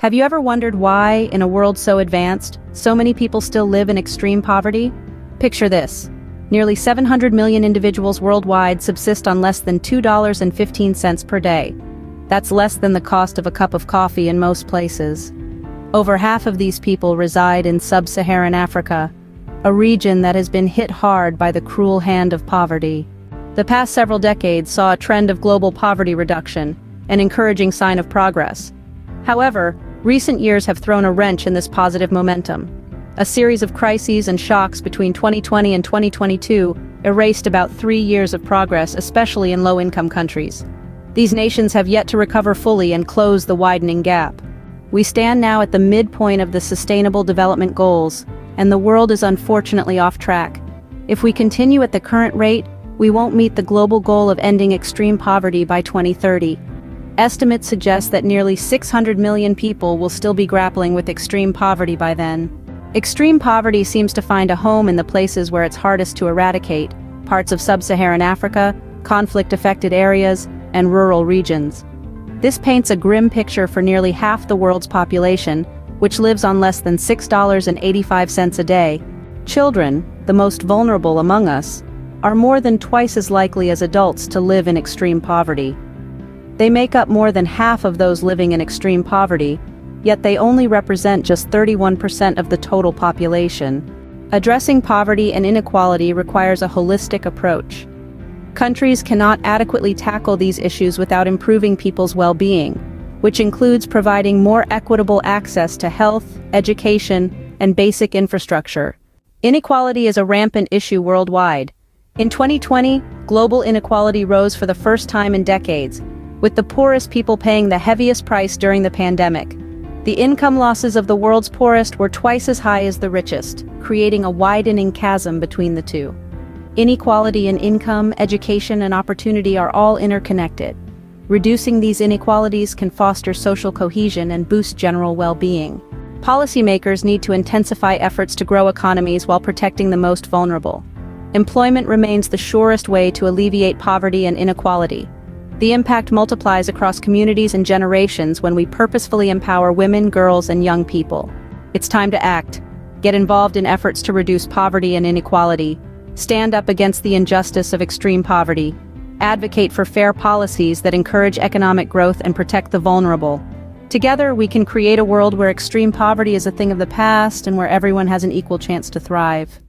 Have you ever wondered why, in a world so advanced, so many people still live in extreme poverty? Picture this. Nearly 700 million individuals worldwide subsist on less than $2.15 per day. That's less than the cost of a cup of coffee in most places. Over half of these people reside in sub-Saharan Africa, a region that has been hit hard by the cruel hand of poverty. The past several decades saw a trend of global poverty reduction, an encouraging sign of progress. However, recent years have thrown a wrench in this positive momentum. A series of crises and shocks between 2020 and 2022 erased about 3 years of progress, especially in low-income countries. These nations have yet to recover fully and close the widening gap. We stand now at the midpoint of the Sustainable Development Goals, and the world is unfortunately off track. If we continue at the current rate, we won't meet the global goal of ending extreme poverty by 2030. Estimates suggest that nearly 600 million people will still be grappling with extreme poverty by then. Extreme poverty seems to find a home in the places where it's hardest to eradicate: parts of sub-Saharan Africa, conflict-affected areas, and rural regions. This paints a grim picture for nearly half the world's population, which lives on less than $6.85 a day. Children, the most vulnerable among us, are more than twice as likely as adults to live in extreme poverty. They make up more than half of those living in extreme poverty, yet they only represent just 31% of the total population. Addressing poverty and inequality requires a holistic approach. Countries cannot adequately tackle these issues without improving people's well-being, which includes providing more equitable access to health, education, and basic infrastructure. Inequality is a rampant issue worldwide. In 2020, global inequality rose for the first time in decades, with the poorest people paying the heaviest price during the pandemic. The income losses of the world's poorest were twice as high as the richest, creating a widening chasm between the two. Inequality in income, education, and opportunity are all interconnected. Reducing these inequalities can foster social cohesion and boost general well-being. Policymakers need to intensify efforts to grow economies while protecting the most vulnerable. Employment remains the surest way to alleviate poverty and inequality. The impact multiplies across communities and generations when we purposefully empower women, girls, and young people. It's time to act. Get involved in efforts to reduce poverty and inequality. Stand up against the injustice of extreme poverty. Advocate for fair policies that encourage economic growth and protect the vulnerable. Together, we can create a world where extreme poverty is a thing of the past and where everyone has an equal chance to thrive.